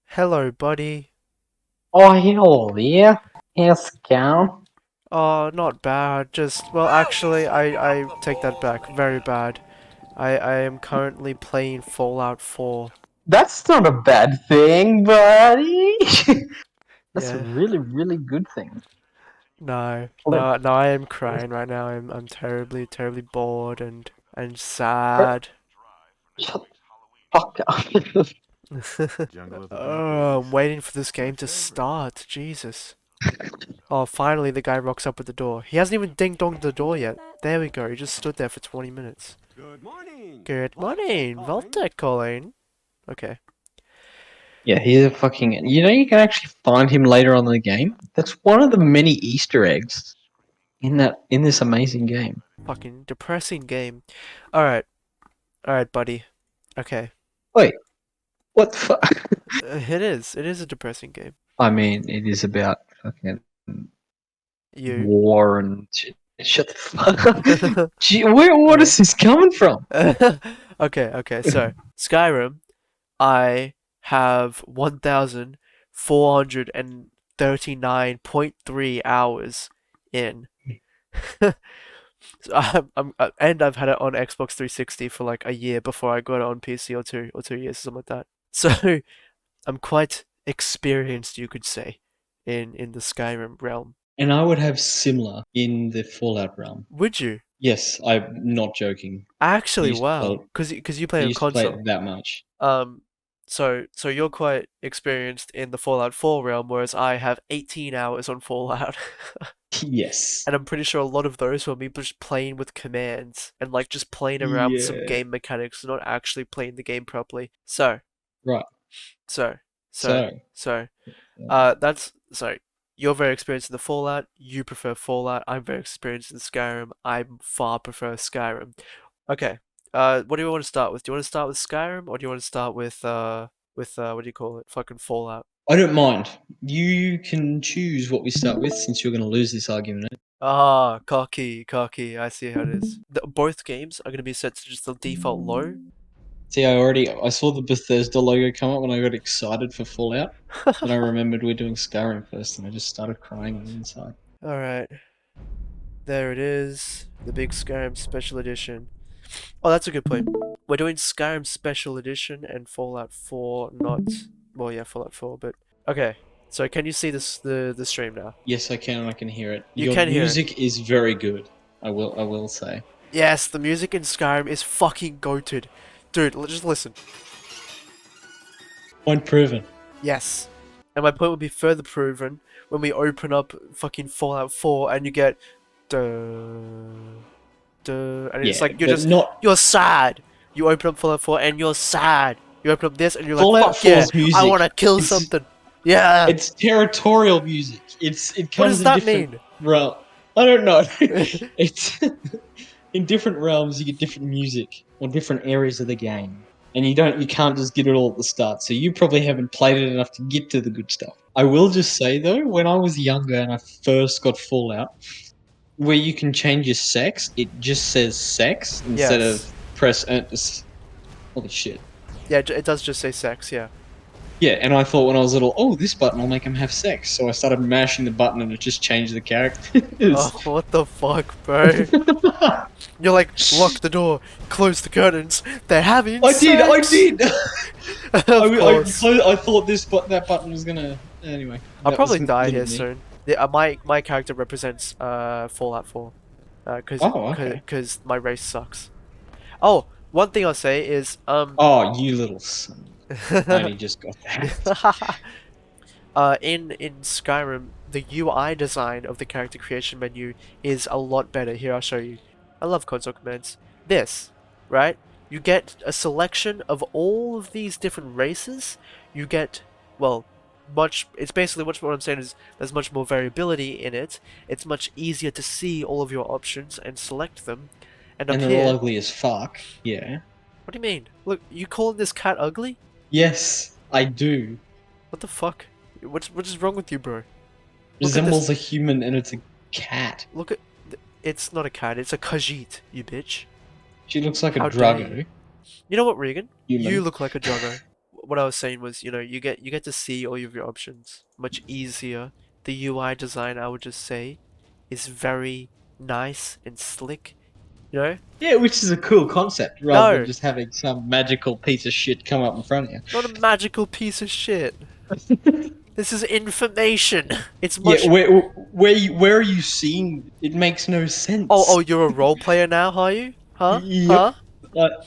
Hello, buddy. Oh, hell yeah. How's it going? Not bad. Actually, I take that back. Very bad. I am currently playing Fallout 4. That's not a bad thing, buddy. That's a Yeah. really, really good thing. No, Let no, no, I am crying right now. I'm terribly, terribly bored and bro, sad. shut the fuck up. Oh, I'm waiting for this game to start. Jesus. Oh, finally the guy rocks up at the door. He hasn't even ding-donged the door yet. There we go. He just stood there for 20 minutes. Good morning, Walter calling. Okay. Yeah, he's a fucking. You can actually find him later on in the game. That's one of the many Easter eggs in this amazing game. Fucking depressing game. Alright. Alright, buddy. Okay. Wait, what the fuck? It is. It is a depressing game. I mean, it is about fucking You. war and shit. Shut the fuck up. Gee, what is this coming from? Okay, so Skyrim, I have 1,439.3 hours in. So and I've had it on Xbox 360 for like a year before I got it on PC or 2 years, something like that. So I'm quite experienced, you could say, in the Skyrim realm. And I would have similar in the Fallout realm. Would you? Yes, I'm not joking. I Actually, used to play wow. it. Cause you I play on used to play console. it that much. Um, so you're quite experienced in the Fallout 4 realm, whereas I have 18 hours on Fallout. Yes. And I'm pretty sure a lot of those were me just playing with commands and like just playing around with some Yeah. game mechanics, not actually playing the game properly. So, Right. so, so, So, so, uh, that's so you're very experienced in the Fallout. You prefer Fallout. I'm very experienced in Skyrim. I far prefer Skyrim. Okay. What do you want to start with? Do you want to start with Skyrim or do you want to start with what do you call it? Fucking Fallout. I don't mind. You can choose what we start with since you're going to lose this argument. Ah, cocky, cocky. I see how it is. Both games are going to be set to just the default low. See, I saw the Bethesda logo come up when I got excited for Fallout. Then I remembered we're doing Skyrim first, and I just started crying on the inside. All right, there it is. The big Skyrim Special Edition. Oh, that's a good point. We're doing Skyrim Special Edition and Fallout 4, not well, yeah, Fallout 4, but okay. So can you see the stream now? Yes, I can. I can hear it. You Your can hear it. music is very good. I will say. Yes, the music in Skyrim is fucking goated. Dude, just listen. Point proven. Yes. And my point will be further proven when we open up fucking Fallout 4 and you get duh, duh, and it's Yeah, like but not you're sad. You open up Fallout 4 and you're sad. You open up this and you're like, Fallout fuck yeah, 4's I music. wanna kill It's something. Yeah. it's territorial music. It What does comes in that different mean? realm. I don't know. It's in different realms you get different music or different areas of the game. And you can't just get it all at the start. So you probably haven't played it enough to get to the good stuff. I will just say though, when I was younger and I first got Fallout, where you can change your sex, it just says sex instead of Yes. press enter. Holy shit. Yeah, it does just say sex, yeah. Yeah, and I thought when I was little, oh, this button will make him have sex. So I started mashing the button and it just changed the Oh, characters. what the fuck, bro? You're like, lock the door, close the curtains, they're having I did, I sex! did! Of course. I thought that button was gonna. Anyway, I'll that was probably die little here me. soon. Yeah, my character represents Fallout 4, Oh, okay. cause my race sucks. Oh, one thing I'll say is Oh, you little son. I only just got that. in Skyrim the UI design of the character creation menu is a lot better. Here I'll show you. I love console commands. This, right? You get a selection of all of these different races. You get, well, it's basically what I'm saying is there's much more variability in it. It's much easier to see all of your options and select them. And up And they're all here, ugly as fuck. Yeah. what do you mean? Look, you calling this cat ugly? Yes, I do. What the fuck? What is wrong with you, bro? Look at Resembles this. a human and it's a cat. Look at. It's not a cat. It's a Khajiit, you bitch. She looks like a How dare you? Drago. You know what, Regan? You Human. look like a Joggo. what I was saying was, you get to see all of your options much easier. The UI design, I would just say, is very nice and slick. You know? Yeah, which is a cool concept, rather than No, just having some magical piece of shit come up in front of not a magical piece of shit. you. This is information. It's Yeah, much. where are you seeing? It makes no Oh, sense. you're a role player now, are you? Huh? Yep, Huh?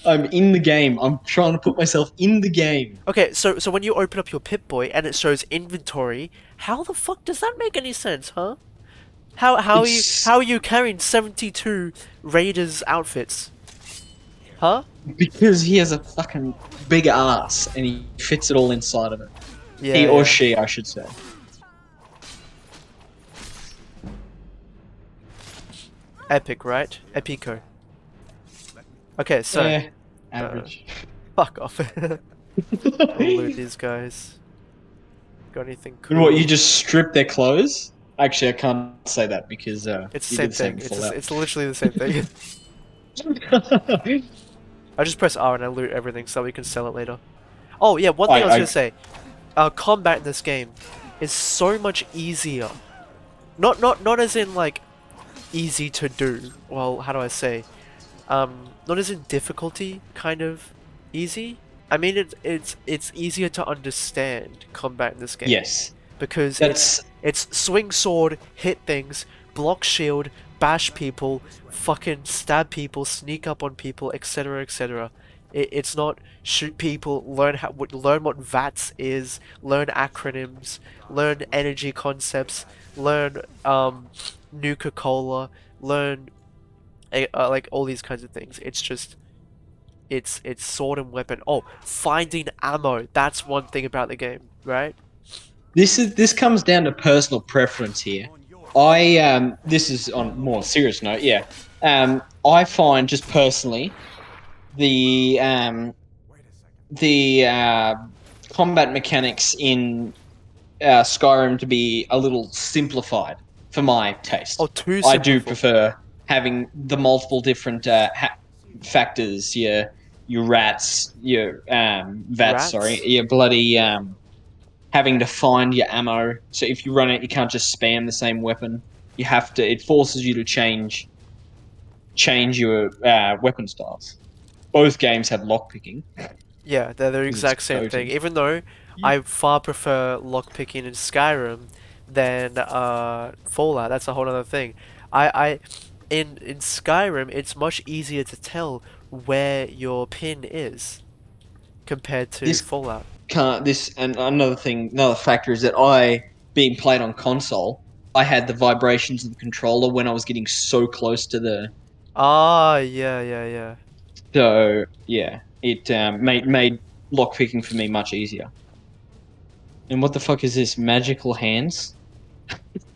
I'm in the game. I'm trying to put myself in the game. Okay, so when you open up your Pip-Boy and it shows inventory, how the fuck does that make any sense, huh? It's how are you carrying 72 Raiders outfits? Huh? because he has a fucking big ass and he fits it all inside of it. He Yeah, or yeah. she, I should say. Epic, right? Epico. Okay, so Eh, uh, average. fuck off. I'll loot these guys. Got anything And what, you cool? just strip their clothes? Actually, I can't say that because It's the you did same the same thing. before It's literally the same thing. that. I just press R and I loot everything so we can sell it later. Oh yeah, one thing I was gonna I say. Combat in this game is so much easier. Not as in like easy to do. Well, how do I say? Not as in difficulty, kind of easy. I mean, it's easier to understand combat in this game yes, because that's it's swing sword, hit things, block shield, bash people, fucking stab people, sneak up on people, etc., etc. It's not shoot people, learn what VATS is, learn acronyms, learn energy concepts, learn Nuka-Cola, learn like all these kinds of things. It's just it's sword and weapon. Oh, finding ammo. That's one thing about the game, right? this comes down to personal preference here. I this is on a more serious note. Yeah, I find just personally the um the combat mechanics in Skyrim to be a little simplified for my Oh, taste. too I do simplified. prefer having the multiple different factors. Your rats, your vats. Sorry, Rats? your bloody having to find your ammo. So if you run it, you can't just spam the same weapon. You have to. It forces you to change your weapon styles. Both games have lockpicking Yeah, they're the because it's exact same thing. goated. Even though Yeah. I far prefer lockpicking in Skyrim than Fallout. That's a whole other thing. I in Skyrim, it's much easier to tell where your pin is compared to This Fallout. can't. This and another thing, another factor is that being played on console, I had the vibrations of the controller when I was getting so close to the. Ah, yeah, yeah, yeah. So yeah, it made lockpicking for me much easier. And what the fuck is this? Magical hands?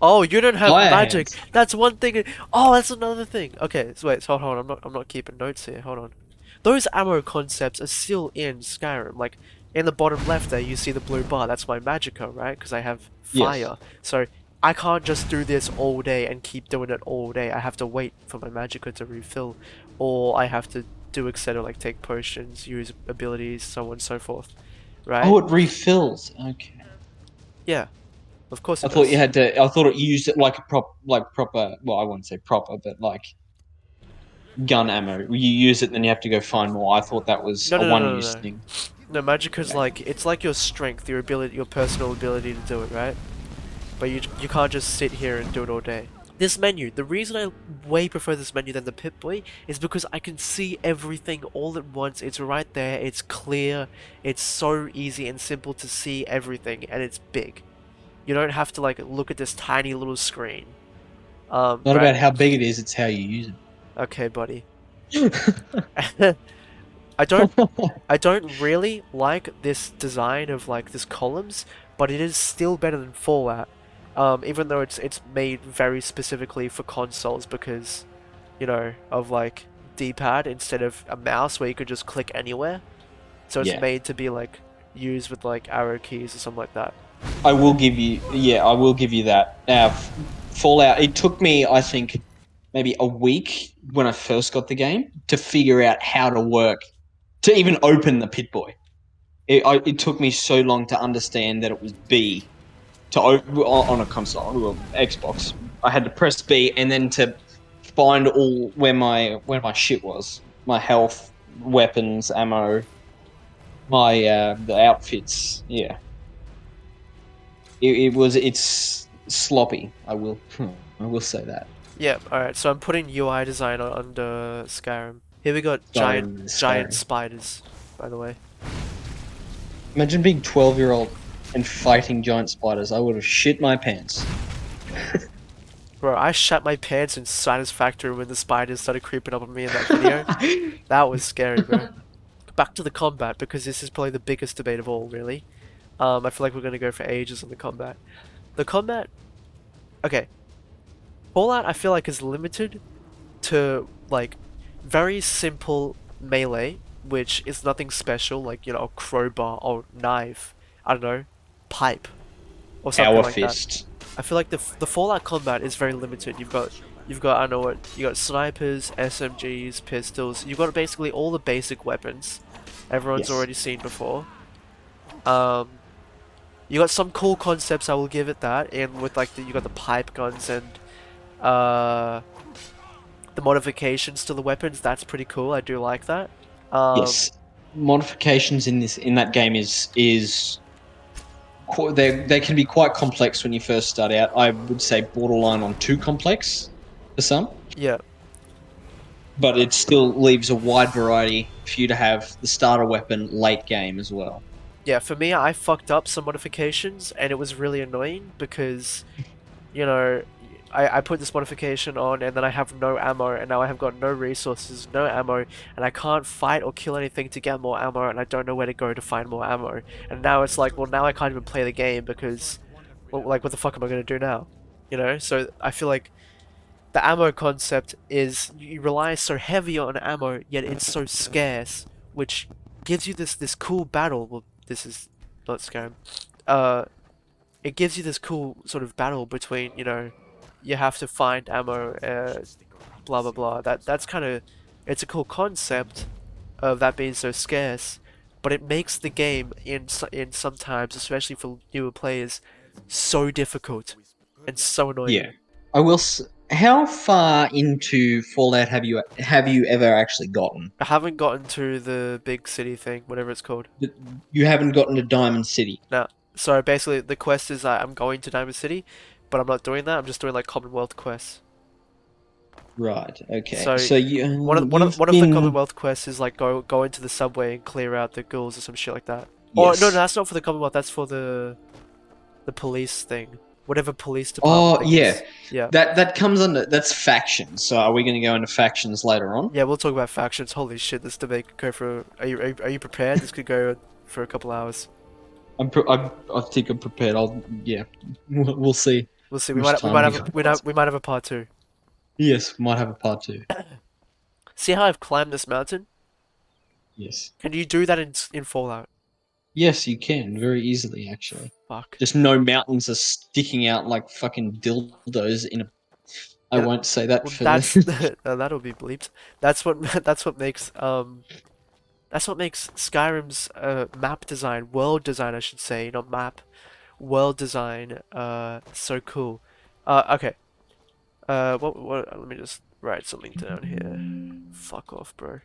Oh, you don't have Fire magic. hands. That's one thing. Oh, that's another thing. Okay, so wait, so hold on. I'm not keeping notes here. Hold on. Those ammo concepts are still in Skyrim. Like in the bottom left there, you see the blue bar. That's my magicka, right? Because I have Yes. fire. So I can't just do this all day and keep doing it all day. I have to wait for my magicka to refill, or I have to do etc. Like take potions, use abilities, so on and so forth. Right? Oh, it refills. Okay. Yeah. Of course I it thought you does. had to. I thought it used it like a proper. Well, I wouldn't say proper, but like gun ammo. You use it, then you have to go find more. I thought that was No, a no, no, no, one-use no. thing. No, magic is Okay. like it's like your strength, your ability, your personal ability to do it, right? But you can't just sit here and do it all day. This menu, the reason I way prefer this menu than the Pip-Boy is because I can see everything all at once. It's right there, it's clear, it's so easy and simple to see everything, and it's big. You don't have to like look at this tiny little screen. Not Right? about how big it is; it's how you use Okay, buddy. it. I don't really like this design of like this columns, but it is still better than Fallout. Even though it's made very specifically for consoles because, of like D-pad instead of a mouse where you could just click anywhere. So it's Yeah, made to be like used with like arrow keys or something like that. I will give you. Yeah, I will give you that. Fallout. It took me, I think, maybe a week when I first got the game to figure out how to work to even open the Pit Boy. it took me so long to understand that it was B on a console, well, Xbox. I had to press B and then to find all where my shit was, my health, weapons, ammo, my the outfits. Yeah, it's sloppy. I will say that. Yeah, alright, so I'm putting UI design under Skyrim. Here we got giant Skyrim. spiders, by the way. Imagine being 12-year-old and fighting giant spiders. I would have shit my pants. Bro, I shat my pants in Satisfactory when the spiders started creeping up on me in that video. That was scary, bro. Back to the combat, because this is probably the biggest debate of all, really. I feel like we're gonna go for ages on the combat. The combat... Okay. Fallout, I feel like, is limited to, like, very simple melee, which is nothing special, like, you know, a crowbar or knife. I don't know. Pipe. Or something Our like that. fist. I feel like the Fallout combat is very limited. You've got I don't know what you got snipers, SMGs, pistols. You've got basically all the basic weapons everyone's Yes. already seen before. Um, you got some cool concepts. I will give it that. And with like you got the pipe guns and uh the modifications to the weapons. That's pretty cool. I do like that. Um, Yes. Modifications in that game they can be quite complex when you first start out. I would say borderline on too complex for some, yeah. but it still leaves a wide variety for you to have the starter weapon late game as well. Yeah, for me, I fucked up some modifications, and it was really annoying because, you know, I put this modification on, and then I have no ammo, and now I have got no resources, no ammo, and I can't fight or kill anything to get more ammo, and I don't know where to go to find more ammo. And now it's like, well, now I can't even play the game because, well, like, what the fuck am I gonna do now? You know? So I feel like the ammo concept is you rely so heavy on ammo, yet it's so scarce, which gives you this cool battle. Well, this is not Skyrim. It gives you this cool sort of battle between, you know, you have to find ammo, blah blah blah. That's kind of, it's a cool concept of that being so scarce, but it makes the game in sometimes, especially for newer players, so difficult and so annoying. Yeah, I will. How far into Fallout have you ever actually gotten? I haven't gotten to the big city thing, whatever it's called. You haven't gotten to Diamond City, Now, so basically the quest is I'm going to Diamond City, but I'm not doing that. I'm just doing like Commonwealth quests. right? Okay, So so you've one of the been Commonwealth quests is like go into the subway and clear out the ghouls or some shit like that. Or no, yes. that's not for the Commonwealth. That's for the police thing. Whatever police department Oh thing yeah, is. Yeah. that comes under that's factions. So are we going to go into factions later on? Yeah, we'll talk about factions. Holy shit, this debate could go for. Are you prepared? This could go for a couple hours. I think I'm prepared. Yeah, we'll see We'll see. how much time we got. We might have a part two. Yes, might have a part two. See how I've climbed this mountain? Yes, Can you do that in Fallout? yes, you can very easily actually. Fuck. Just no mountains are sticking out like fucking dildos in a. I Yeah. won't say that Well, for that's the. that'll be bleeped. That's what makes Skyrim's map design, world design, I should say, not map, world design, so cool. Okay. What? Let me just write something down here. Fuck off, bro.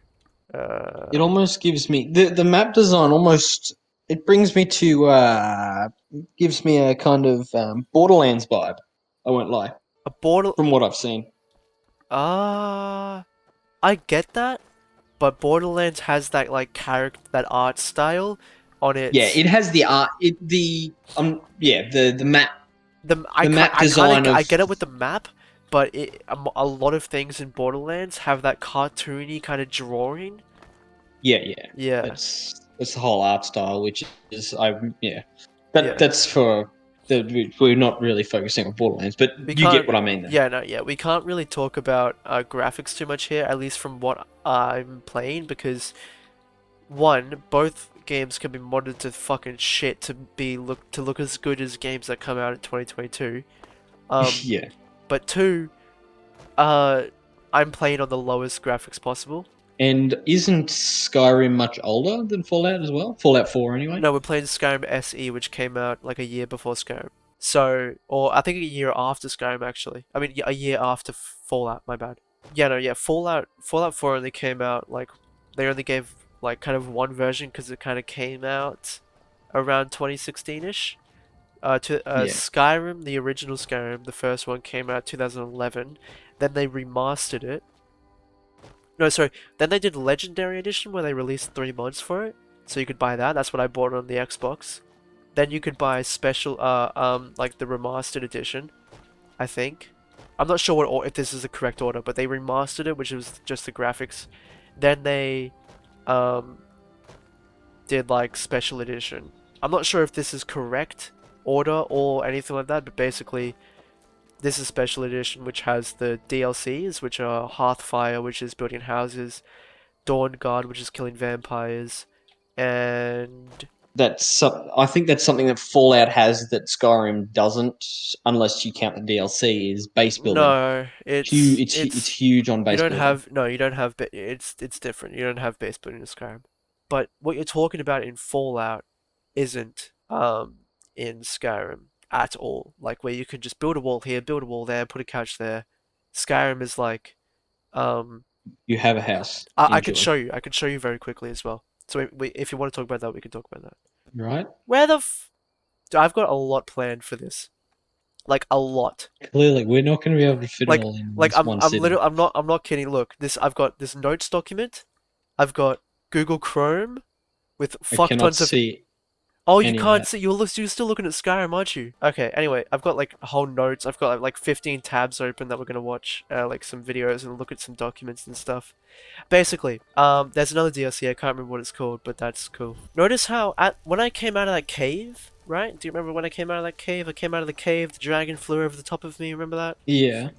It Uh, almost gives me the map design almost. It brings me to gives me a kind of Borderlands vibe. I won't lie. a border. From what I've seen. Uh, I get that, but Borderlands has that like character, that art style on Yeah, its it has the art. The map the map I kind design of I of get it with the map, but a lot of things in Borderlands have that cartoony kind of drawing. yeah. Yeah, That's the whole art style, which is yeah. that's for we're not really focusing on Borderlands, but We you get can't. what I mean. Then Yeah, no, yeah. We can't really talk about graphics too much here, at least from what I'm playing, because one, both games can be modded to fucking shit to look as good as games that come out in 2022. Um, yeah, but two, uh, I'm playing on the lowest graphics possible. And isn't Skyrim much older than Fallout as well? Fallout 4 anyway. No, we're playing Skyrim SE, which came out like a year before Skyrim. So, or I think a year after Skyrim actually. I mean, a year after Fallout. My bad. Yeah, no, yeah. Fallout 4 only came out like they only gave like kind of one version because it kind of came out around 2016ish. Yeah. Skyrim, the original Skyrim, the first one came out 2011. Then they remastered it. No, sorry. Then they did Legendary Edition where they released 3 mods for it, so you could buy that. That's what I bought on the Xbox. Then you could buy special, like the remastered edition, I think. I'm not sure if this is the correct order, but they remastered it, which was just the graphics. Then they, um, did like special edition. I'm not sure if this is correct order or anything like that, but basically this is special edition, which has the DLCs, which are Hearthfire, which is building houses, Dawn Guard, which is killing vampires, and I think that's something that Fallout has that Skyrim doesn't, unless you count the DLC. Is base building. no, It's huge on you base don't building. have no, you don't have it's different. You don't have base building in Skyrim, but what you're talking about in Fallout isn't in Skyrim at all. Like where you can just build a wall here, build a wall there, put a couch there. Skyrim is like um You have a house. I could Enjoy. show you. I could show you very quickly as well. So if you want to talk about that, we can talk about that. Right? Where the Dude, I've got a lot planned for this. Like a lot. Clearly, we're not going to be able to fit it Like all in like this one I'm sitting. literally I'm not kidding. Look, this I've got this notes document. I've got Google Chrome with I fuck cannot tons of. see Oh, you any of can't that. see. You're still looking at Skyrim, aren't you? Okay. Anyway, I've got like whole notes. I've got like 15 tabs open that we're gonna watch, like some videos and look at some documents and stuff. Basically, there's another DLC. I can't remember what it's called, but that's cool. Notice how when I came out of that cave, right? Do you remember when I came out of that cave? I came out of the cave. The dragon flew over the top of me. Remember that? Yeah.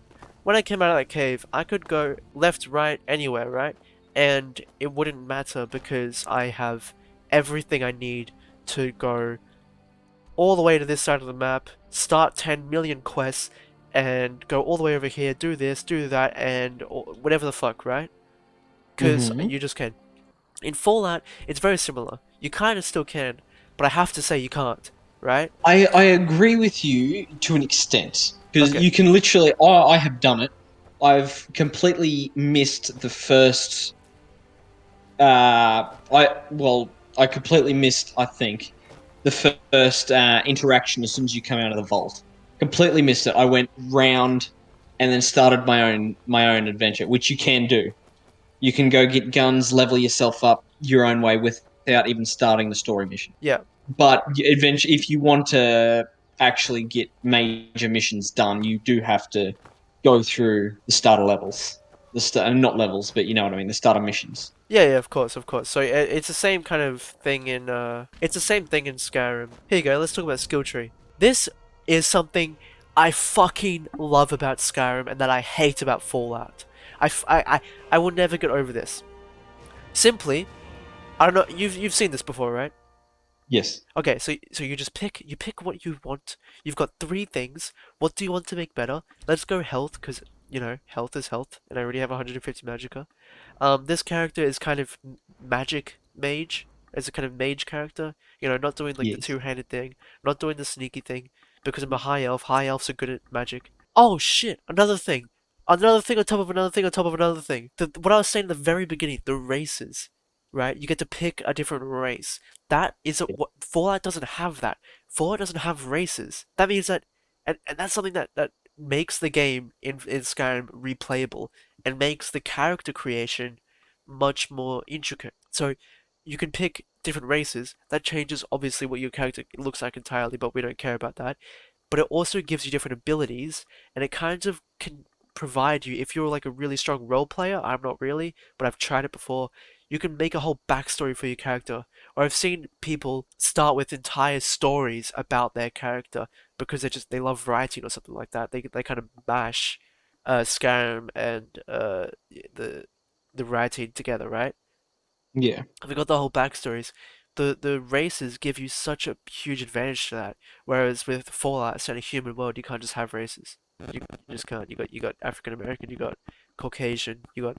When I came out of that cave, I could go left, right, anywhere, right? And it wouldn't matter because I have everything I need to go all the way to this side of the map, start 10 million quests, and go all the way over here, do this, do that, and whatever the fuck, right? Because Mm-hmm. you just can. In Fallout, it's very similar. You kind of still can, but I have to say you can't, right? I agree with you to an extent because Okay. you can literally. I have done it. I've completely missed the first. I completely missed. I think the first interaction as soon as you come out of the vault. Completely missed it. I went round and then started my own adventure, which you can do. You can go get guns, level yourself up your own way without even starting the story mission. Yeah. But eventually, if you want to actually get major missions done, you do have to go through the starter levels, not levels, but you know what I mean, the starter missions. Yeah, yeah, of course, of course. So it's the same kind of thing in it's the same thing in Skyrim. Here you go. Let's talk about skill tree. This is something I fucking love about Skyrim and that I hate about Fallout. I will never get over this. Simply, I don't know. You've seen this before, right? Yes. Okay, so you pick what you want. You've got 3 things. What do you want to make better? Let's go health, because health is health, and I already have 150 magicka. This character is kind of magic mage. As a kind of mage character, not doing like the Yes. two-handed thing, not doing the sneaky thing, because I'm a high elf. High elves are good at magic. Oh shit! Another thing on top of another thing on top of another thing. What I was saying at the very beginning, the races, right? You get to pick a different race. That is what Fallout doesn't have. That Fallout doesn't have races. That means that, and that's something that makes the game in Skyrim replayable and makes the character creation much more intricate. So you can pick different races. That changes obviously what your character looks like entirely, but we don't care about that. But it also gives you different abilities, and it kind of can provide you, if you're like a really strong role player. I'm not really, but I've tried it before. You can make a whole backstory for your character. Or I've seen people start with entire stories about their character because they love writing or something like that. They kind of mash Skyrim and the the writing together, right? Yeah. We got the whole backstories. The races give you such a huge advantage to that. Whereas with Fallout, it's in a human world, you can't just have races. You just can't. You got African American, you got Caucasian, you got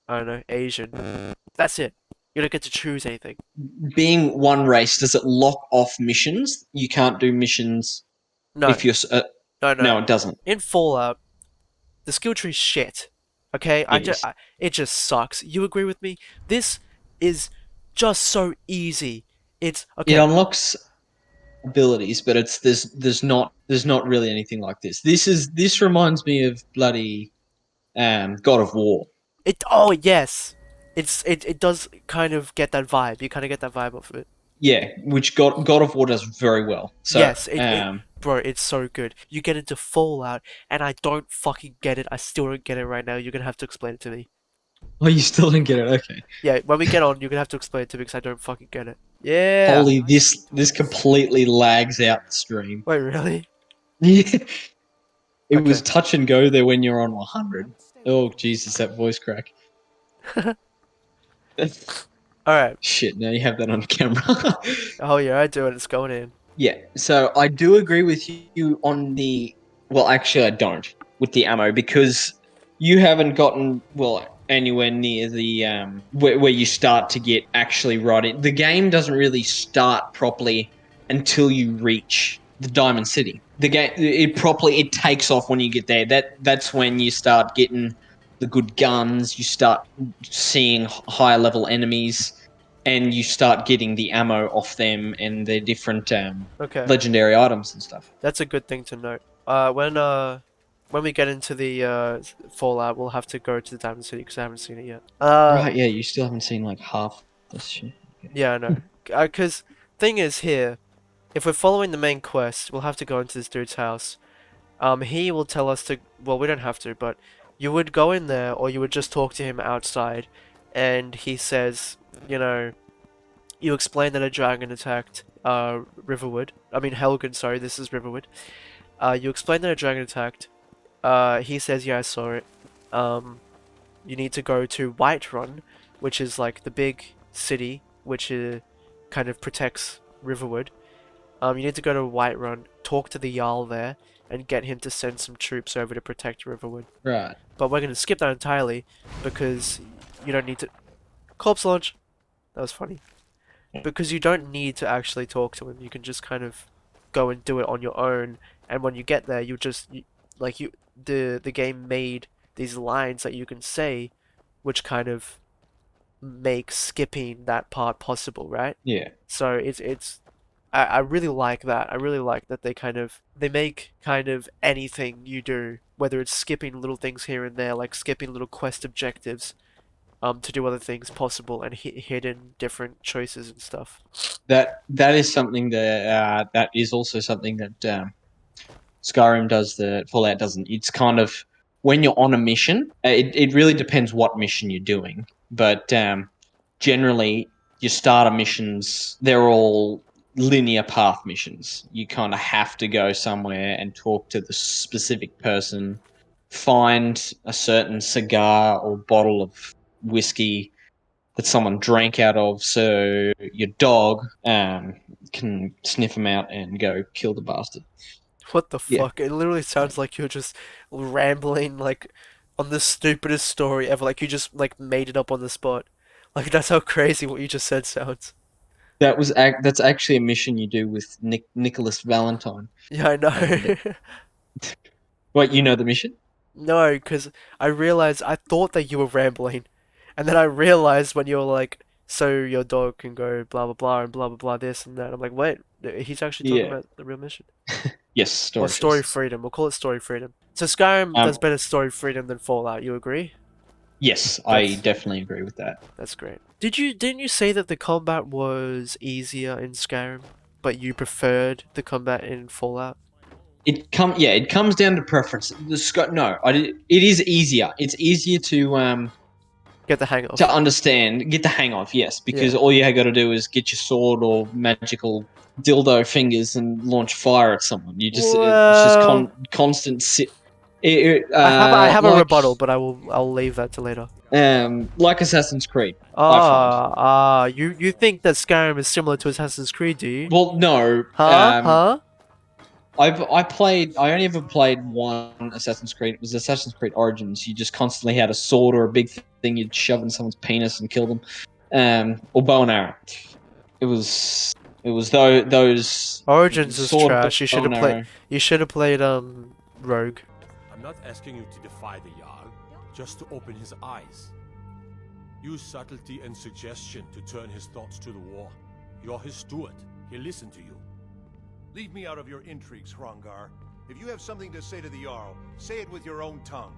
I don't know, Asian. That's it. You don't get to choose anything. Being one race, does it lock off missions? You can't do missions No, if you're. no, no. No, it doesn't. In Fallout, the skill tree's shit. Okay, It is. it just sucks. You agree with me? This is just so easy. It's It okay. unlocks abilities, but there's not really anything like this. This reminds me of bloody God of War. It oh yes, it does kind of get that vibe. You kind of get that vibe off of it. Yeah, which God of War does very well. So Yes, bro, it's so good. You get into Fallout, and I don't fucking get it. I still don't get it right now. You're gonna have to explain it to me. oh, you still didn't get it? Okay. Yeah, when we get on, you're gonna have to explain it to me because I don't fucking get it. Yeah. Holy, this completely lags out the stream. Wait, really? Yeah, it was Okay. touch and go there when you're on 100. Oh Jesus, that voice crack. All right. Shit, now you have that on camera. Oh yeah, I do it. It's going in. Yeah, so I do agree with you on the. Well, actually, I don't with the ammo because you haven't gotten anywhere near the where you start to get actually right in. The game doesn't really start properly until you reach the Diamond City. The game it takes off when you get there. That's when you start getting the good guns. You start seeing higher level enemies and you start getting the ammo off them and the different Okay, legendary items and stuff. that's a good thing to note. When we get into the Fallout, we'll have to go to the Diamond City because I haven't seen it yet. Right, yeah, you still haven't seen like half this shit. Okay. Yeah, I know. Because thing is here, if we're following the main quest, we'll have to go into this dude's house. He will tell us to. Well, we don't have to, but you would go in there, or you would just talk to him outside, and he says, you know, you explain that a dragon attacked Riverwood. I mean Helgen. Sorry, this is Riverwood. You explain that a dragon attacked. He says, yeah, I saw it. You need to go to Whiterun, which is like the big city which kind of protects Riverwood. You need to go to Whiterun, talk to the Jarl there, and get him to send some troops over to protect Riverwood. Right. But we're going to skip that entirely because you don't need to. Corpse launch! That was funny. Because you don't need to actually talk to him. You can just kind of go and do it on your own. And when you get there, the game made these lines that you can say, which kind of make skipping that part possible, right? Yeah. So I really like that. I really like that they make kind of anything you do, whether it's skipping little things here and there, like skipping little quest objectives, to do other things possible and hidden different choices and stuff. That is something that is also something that Skyrim does that Fallout doesn't. It's kind of when you're on a mission. It really depends what mission you're doing, but generally your starter missions they're all linear path missions. You kind of have to go somewhere and talk to the specific person, find a certain cigar or bottle of whiskey that someone drank out of, so your dog can sniff them out and go kill the bastard. What the Yeah, fuck? It literally sounds like you're just rambling like on the stupidest story ever. Like you just like made it up on the spot. Like that's how crazy what you just said sounds. that's actually a mission you do with Nicholas Valentine. Yeah, I And know. wait, you know the mission? No, because I realized I thought that you were rambling, and then I realized when you were like, "So your dog can go blah blah blah and blah blah blah this and that." I'm like, "Wait, he's actually talking Yeah. about the real mission." Yes, Or story story first. freedom. We'll call it story freedom. So Skyrim does Um, better story freedom than Fallout. You agree? yes, I That's definitely agree with that. that's great. Didn't you say that the combat was easier in Skyrim, but you preferred the combat in Fallout? It comes down to preference. No, it is easier. It's easier Get the hang to of. understand, get the hang of, yes, because Yeah. all you got to do is get your sword or magical dildo fingers and launch fire at someone. It's just Well, constant sit. I have a rebuttal, but I'll leave that to later. Like Assassin's Creed, I find. You think that Skyrim is similar to Assassin's Creed, do you? Well, no. Huh? Huh? I only ever played one Assassin's Creed. It was Assassin's Creed Origins. You just constantly had a sword or a big thing you'd shove in someone's penis and kill them, or bow and arrow. It was those Origins is sword, trash. You should bow have and played. arrow. You should have played Rogue. I'm not asking you to defy the Jarl, just to open his eyes. Use subtlety and suggestion to turn his thoughts to the war. You're his steward. He'll listen to you. Leave me out of your intrigues, Hrongar. If you have something to say to the Jarl, say it with your own tongue.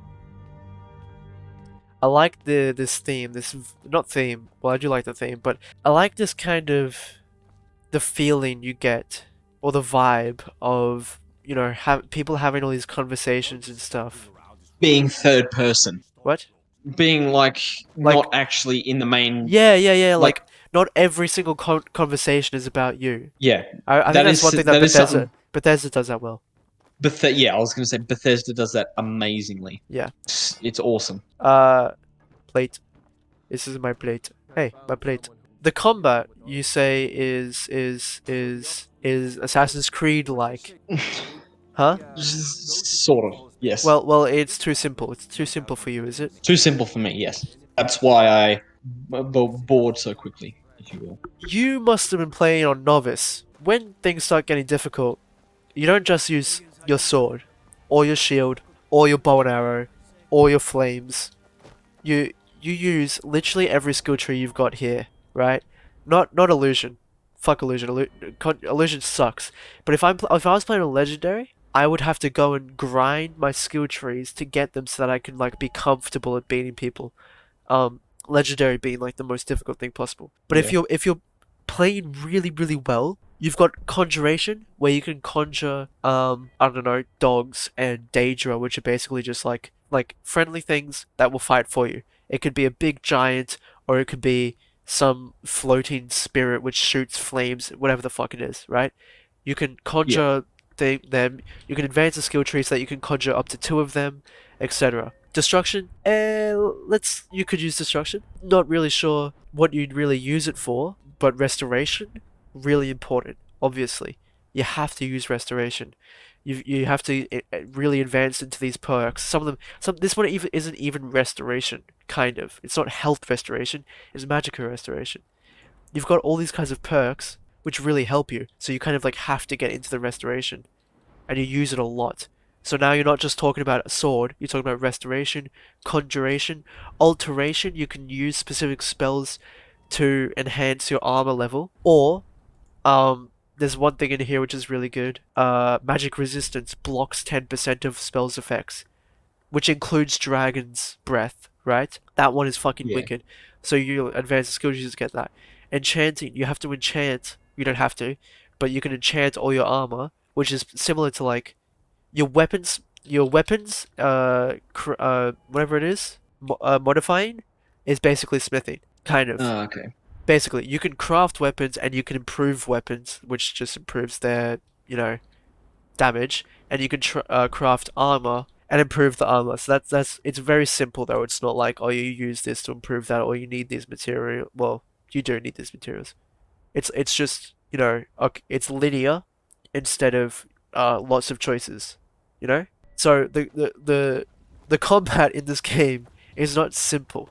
I like this theme. Not theme. Well, I do like the theme, but I like this kind of the feeling you get or the vibe of people having all these conversations and stuff. Being third person, What? being like Like- not actually in the main. Yeah. Like- Like not every single conversation is about you. Yeah, I think That that's is- one thing that that is Bethesda something- Bethesda does that well. yeah, I was going to say Bethesda does that amazingly. Yeah. It's awesome. Plate. This is my plate. Hey, my plate. The combat you say is Assassin's Creed like, huh? Sort of, yes. Well, it's too simple. It's too simple for you, is it? Too simple for me, yes. That's why I bored so quickly, if you will. You must have been playing on novice. When things start getting difficult, you don't just use your sword, or your shield, or your bow and arrow, or your flames. You use literally every skill tree you've got here, right? Not illusion. Fuck illusion. Illusion sucks. But if I was playing a legendary, I would have to go and grind my skill trees to get them so that I can like be comfortable at beating people. Legendary being like the most difficult thing possible. But if you're playing really well, you've got conjuration where you can conjure I don't know, dogs and Daedra, which are basically just like friendly things that will fight for you. It could be a big giant, or it could be some floating spirit which shoots flames, whatever the fuck it is, right? You can conjure them, you can advance the skill tree so that you can conjure up to 2 of them, etc. Destruction? You could use destruction. Not really sure what you'd really use it for, but restoration? Really important, obviously. You have to use restoration. You have to really advance into these perks. This one isn't even restoration, kind of. It's not health restoration, it's magica restoration. You've got all these kinds of perks which really help you, so you kind of like have to get into the restoration, and you use it a lot. So now you're not just talking about a sword, you're talking about restoration, conjuration, alteration. You can use specific spells to enhance your armor level, or there's one thing in here which is really good. Magic resistance blocks 10% of spells effects, which includes Dragon's Breath, right? That one is fucking wicked. So you advance the skill trees to get that. Enchanting, you have to enchant. You don't have to, but you can enchant all your armor, which is similar to like your weapons. Whatever it is, modifying is basically smithing, kind of. Oh, okay. Basically, you can craft weapons and you can improve weapons, which just improves their, damage, and you can craft armor and improve the armor. So it's very simple though. It's not like, oh, you use this to improve that, or you need these materials. Well, you do need these materials. It's just, it's linear instead of lots of choices, So the combat in this game is not simple.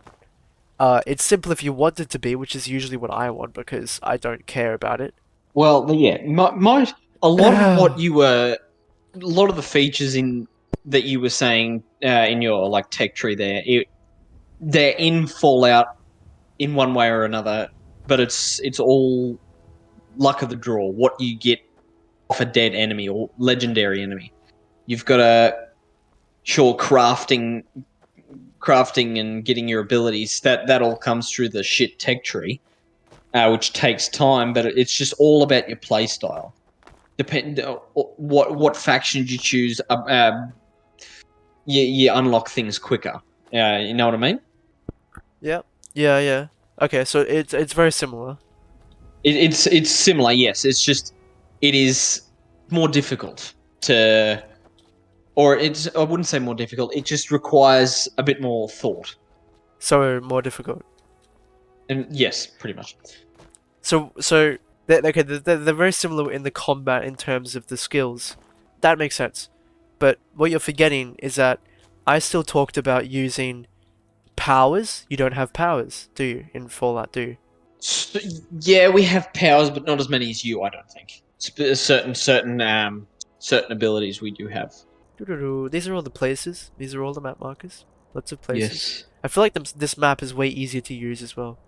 It's simple if you want it to be, which is usually what I want because I don't care about it. Well, yeah, a lot of a lot of the features that you were saying in your like tech tree there, they're in Fallout in one way or another, but it's all luck of the draw. What you get off a dead enemy or legendary enemy, you've got crafting and getting your abilities. That all comes through the shit tech tree, which takes time, but it's just all about your play style. Depend what factions you choose, you unlock things quicker. You know what I mean? Yeah. Okay, so it's very similar. It's similar, yes. It's just it is more difficult to, or I wouldn't say more difficult. It just requires a bit more thought. So more difficult. And yes, pretty much. So they're very similar in the combat in terms of the skills. That makes sense. But what you're forgetting is that I still talked about using powers? You don't have powers, do you, in Fallout, do you? Yeah, we have powers, but not as many as you. I don't think. Certain abilities we do have. Doo-doo-doo. These are all the places. These are all the map markers. Lots of places. Yes. I feel like this map is way easier to use as well.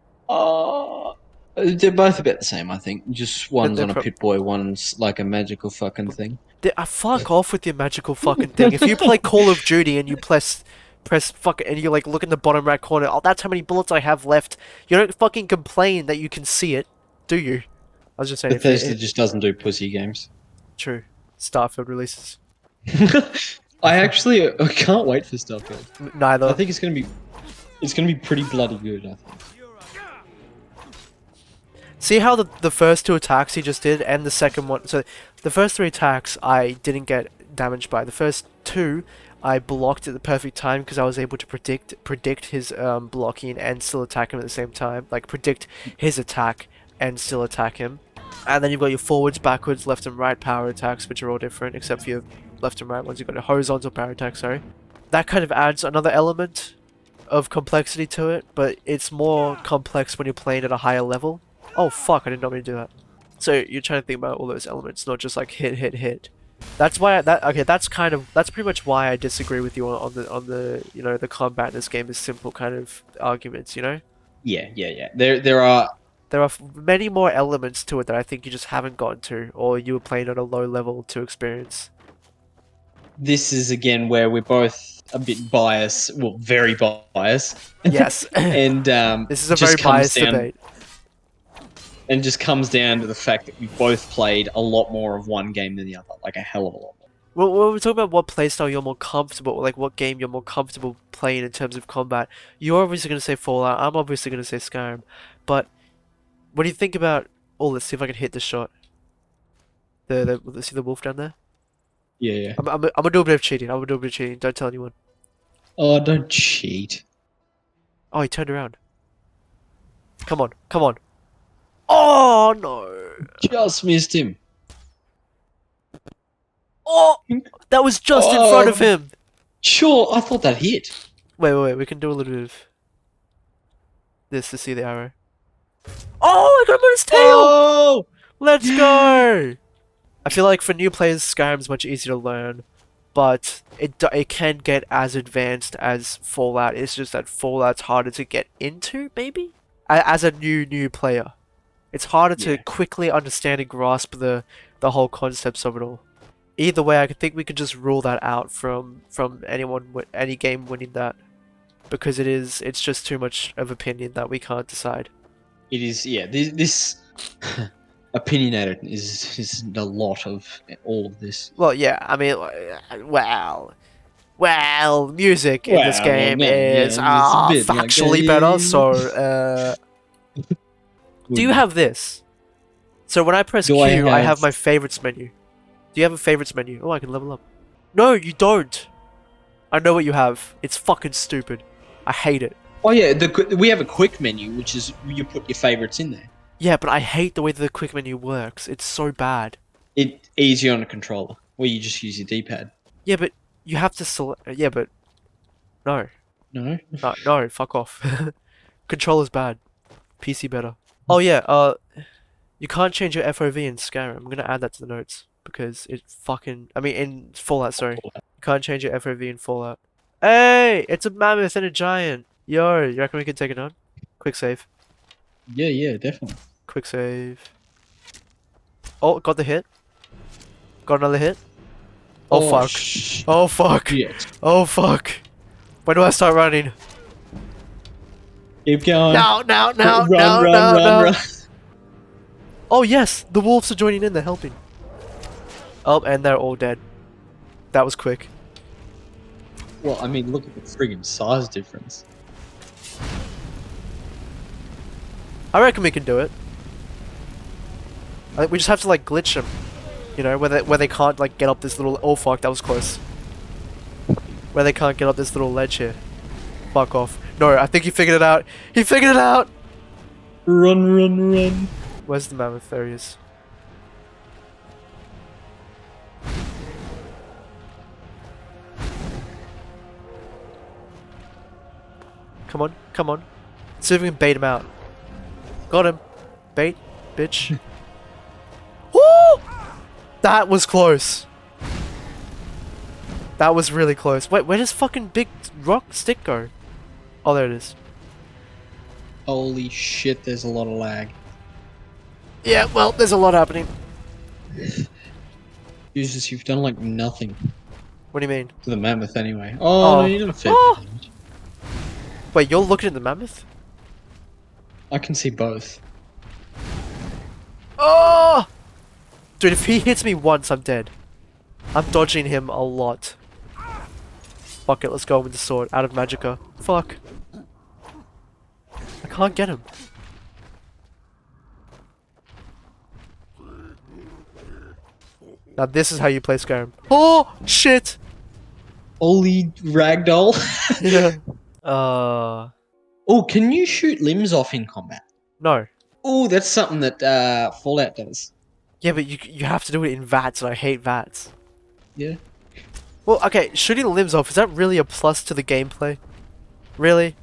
They're both about the same, I think. Just one's they're on a Pit Boy, one's like a magical fucking thing. Fuck off with your magical fucking thing. If you play Call of Duty and you press fuck and you like look in the bottom right corner, oh, that's how many bullets I have left. You don't fucking complain that you can see it, do you? I was just saying. Bethesda just doesn't do pussy games. True. Starfield releases. I can't wait for Starfield. Neither. I think it's gonna be pretty bloody good. I think. See how the first 2 attacks he just did, and the second one. So the first 3 attacks I didn't get damaged by. The first 2 I blocked at the perfect time because I was able to predict his blocking and still attack him at the same time. Like predict his attack and still attack him. And then you've got your forwards, backwards, left and right power attacks, which are all different except for your left and right ones. You've got a horizontal power attack. Sorry, that kind of adds another element of complexity to it, but it's more complex when you're playing at a higher level. Oh fuck, I did not mean to do that. So you're trying to think about all those elements, not just like hit, hit, hit. That's why that's pretty much why I disagree with you on the you know, the combat in this game is simple kind of arguments, you know? Yeah. There are many more elements to it that I think you just haven't gotten to, or you were playing at a low level to experience. This is again where we're both a bit biased, well, very biased. Yes. And this is a very biased debate. And just comes down to the fact that we both played a lot more of one game than the other, like a hell of a lot more. Well, when we're talking about what playstyle you're more comfortable, like what game you're more comfortable playing in terms of combat, you're obviously going to say Fallout, I'm obviously going to say Skyrim, but what do you think about... Oh, let's see if I can hit this shot. Let's see the wolf down there? Yeah. I'm gonna do a bit of cheating, don't tell anyone. Oh, don't cheat. Oh, he turned around. Come on. Oh, no. Just missed him. Oh, that was just in front of him. Sure, I thought that hit. Wait, we can do a little bit of this to see the arrow. Oh, I got him on his tail! Oh! Let's go! I feel like for new players, Skyrim's much easier to learn, but it can get as advanced as Fallout. It's just that Fallout's harder to get into, maybe? As a new player. It's harder to quickly understand and grasp the whole concepts of it all. Either way, I think we can just rule that out from any game winning that, because it's just too much of opinion that we can't decide. It is, yeah. This opinionated is a lot of all of this. Well, yeah. I mean, well, music in this game is factually better. So, do you have this? So when I press Q, I have my favorites menu. Do you have a favorites menu? Oh, I can level up. No, you don't. I know what you have. It's fucking stupid. I hate it. Oh yeah, we have a quick menu, which is you put your favorites in there. Yeah, but I hate the way the quick menu works. It's so bad. It's easier on a controller, where you just use your D-pad. Yeah, but you have to select... Yeah, but... No. No? No, fuck off. Controller's bad. PC better. Oh yeah, you can't change your FOV in Skyrim. I'm gonna add that to the notes, because it fucking... I mean, in Fallout, sorry. You can't change your FOV in Fallout. Hey! It's a mammoth and a giant! Yo, you reckon we can take it on? Quick save. Yeah, definitely. Quick save. Oh, got the hit. Got another hit. Oh, fuck. Oh fuck. Shit. Oh fuck. When do I start running? Keep going. No. Run. Oh yes, the wolves are joining in, they're helping. Oh, and they're all dead. That was quick. Well, I mean, look at the friggin' size difference. I reckon we can do it. I think we just have to like glitch them. You know, where they can't like get up this little... Oh fuck, that was close. Where they can't get up this little ledge here. Fuck off. No, I think he figured it out. He figured it out! Run. Where's the mammoth? There he is. Come on, come on. See if we can bait him out. Got him. Bait, bitch. Woo! That was close. That was really close. Wait, where does fucking big rock stick go? Oh, there it is. Holy shit, there's a lot of lag. Yeah, well, there's a lot happening. Jesus, you've done like nothing What do you mean? to the mammoth anyway. Oh, no, Oh. you're not fair. Oh. Wait, you're looking at the mammoth? I can see both. Oh! Dude, if he hits me once, I'm dead. I'm dodging him a lot. Fuck it, let's go with the sword. Out of magicka. Fuck. I can't get him. Now this is how you play Skyrim. Oh! Shit! Holy ragdoll. Yeah. Oh, can you shoot limbs off in combat? No. Oh, that's something that Fallout does. Yeah, but you have to do it in VATS, and I hate VATS. Yeah. Well, okay, shooting limbs off, is that really a plus to the gameplay? Really?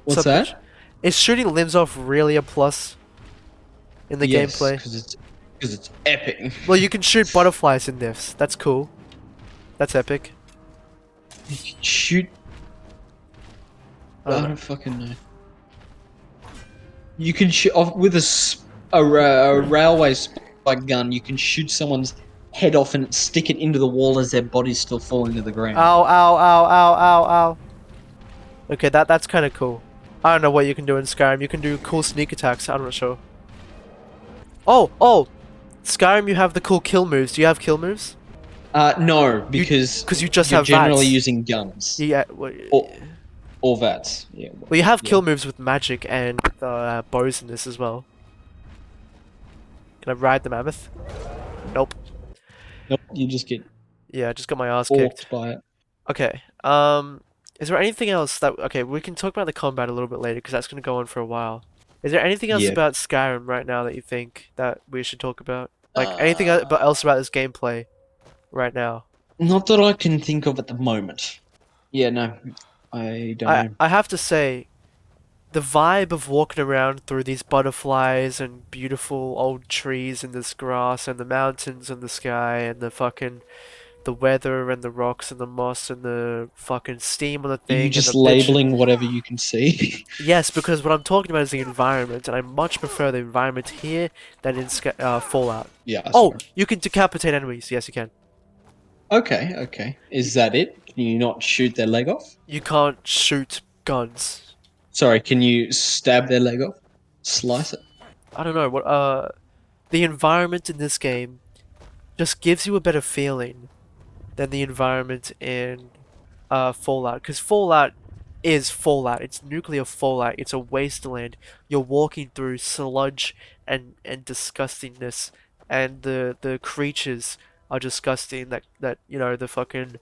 What's So, that? Is shooting limbs off really a plus in the Yes, gameplay? because it's epic. Well, you can shoot butterflies in this. That's cool. That's epic. You can shoot. I I don't know. don't fucking know. You can shoot off with a railway spike gun. You can shoot someone's head off and stick it into the wall as their body's still falling to the ground. Ow, ow, ow, ow, ow, ow. Okay, that's kind of cool. I don't know what you can do in Skyrim. You can do cool sneak attacks. I'm not sure. Oh! Skyrim, you have the cool kill moves. Do you have kill moves? No, because you just you're have generally VATS. using guns Yeah. or VATS. Yeah. Well, you have Yeah. kill moves with magic and bows in this as well. Can I ride the mammoth? Nope. Nope, you just get Yeah, I just got my ass kicked. orked by it. Okay. Is there anything else that... Okay, we can talk about the combat a little bit later, because that's going to go on for a while. Is there anything else Yeah. about Skyrim right now that you think that we should talk about? Like, anything else about this gameplay right now? Not that I can think of at the moment. Yeah, no, I don't know. I have to say, the vibe of walking around through these butterflies and beautiful old trees and this grass and the mountains and the sky and the weather and the rocks and the moss and the fucking steam on the Are thing you and just the bitch- labeling whatever you can see? Yes, because what I'm talking about is the environment, and I much prefer the environment here than in Fallout. Yeah. I Oh, saw. you can decapitate enemies. Yes, you can. Okay, okay. Is that it? Can you not shoot their leg off? You can't shoot guns. Sorry, can you stab their leg off? Slice it? I don't know what. The environment in this game just gives you a better feeling than the environment in Fallout, because Fallout is Fallout. It's nuclear Fallout. It's a wasteland. You're walking through sludge and disgustingness, and the creatures are disgusting. That you know, the fucking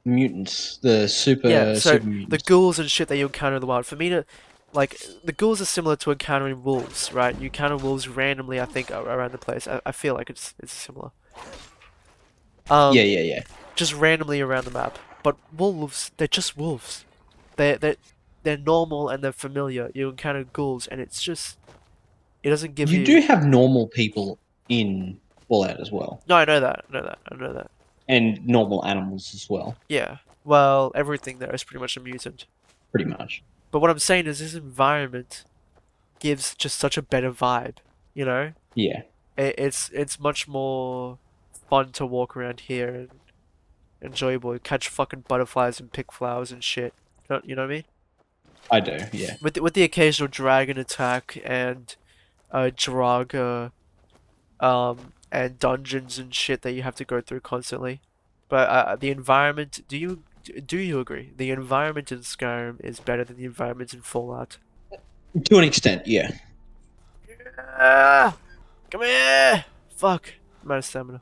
Mutants. The super, yeah. So super the mutants. ghouls and shit that you encounter in the wild. For me to like, the ghouls are similar to encountering wolves, right? You encounter wolves randomly, I think, around the place. I feel like it's similar. Yeah. Just randomly around the map. But wolves, they're just wolves. They're normal and they're familiar. You encounter ghouls and it's just, it doesn't give you. You do have normal people in Fallout as well. No, I know that. I know that. And normal animals as well, Yeah. Well, everything there is pretty much a mutant. pretty much. But what I'm saying is this environment gives just such a better vibe, you know? Yeah. It's much more fun to walk around here and enjoyable. You catch fucking butterflies and pick flowers and shit. You know what I mean? I do, yeah. With the occasional dragon attack and Draga, and dungeons and shit that you have to go through constantly. But the environment, do you agree? The environment in Skyrim is better than the environment in Fallout. To an extent, yeah. Ah, come here! Fuck, I'm out of stamina.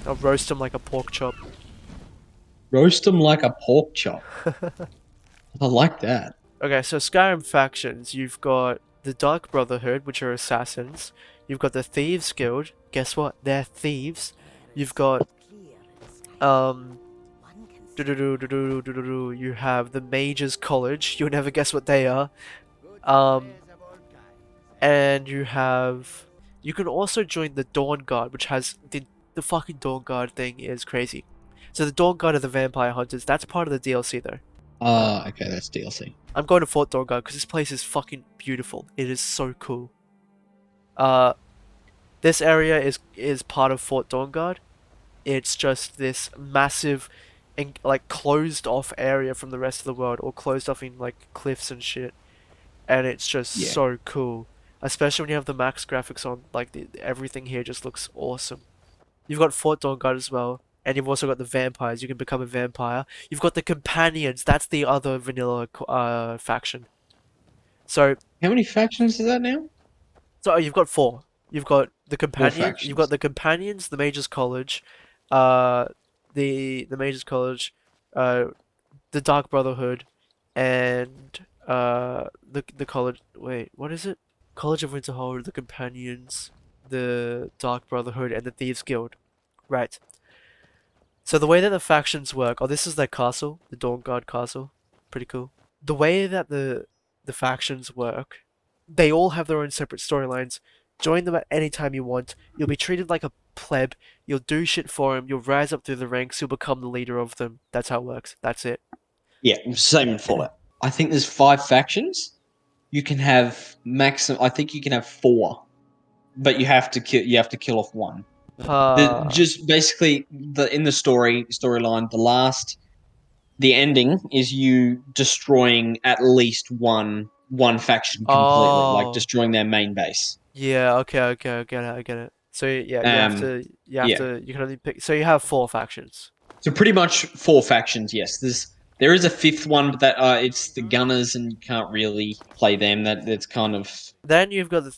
I'll roast him like a pork chop. Roast them like a pork chop. I like that. Okay, so Skyrim factions, you've got the Dark Brotherhood, which are assassins. You've got the Thieves Guild. Guess what? They're thieves. You've got um you have the Mages College. You'll never guess what they are. And you can also join the Dawn Guard, which has the fucking Dawn Guard thing is crazy. So the Dawn Guard are the vampire hunters. That's part of the DLC though. Oh, okay, that's DLC. I'm going to Fort Dawn Guard because this place is fucking beautiful. It is so cool. This area is part of Fort Dawn Guard. It's just this massive, like closed off area from the rest of the world, or closed off in like cliffs and shit. And it's just Yeah. so cool, especially when you have the max graphics on. Like everything here just looks awesome. You've got Fort Dawn Guard as well, and you've also got the vampires. You can become a vampire. You've got the companions. That's the other vanilla faction. So How many factions is that now? you've got four. You've got the companions. You've got factions. the companions, the Mages College, the Mages College, the Dark Brotherhood, and the college. Wait, what is it? College of Winterhold, the companions, the Dark Brotherhood, and the Thieves Guild. Right. So the way that the factions work. Oh, this is their castle, the Dawn Guard castle. Pretty cool. The way that the factions work, they all have their own separate storylines. Join them at any time you want. You'll be treated like a pleb. You'll do shit for them. You'll rise up through the ranks. You'll become the leader of them. That's how it works. That's it. Yeah, same in Fallout. I think there's 5 factions. You can have maximum. I think you can have 4, but you have to kill. You have to kill off one. Just basically in the storyline, the ending is you destroying at least one faction completely, like Oh, destroying their main base. yeah. Okay. Okay. I get it. So yeah, Um, yeah. you can only pick. So you have four factions. So pretty much 4 factions. Yes, there is a 5th one, but that it's the Gunners, and you can't really play them. That's kind of Then you've got the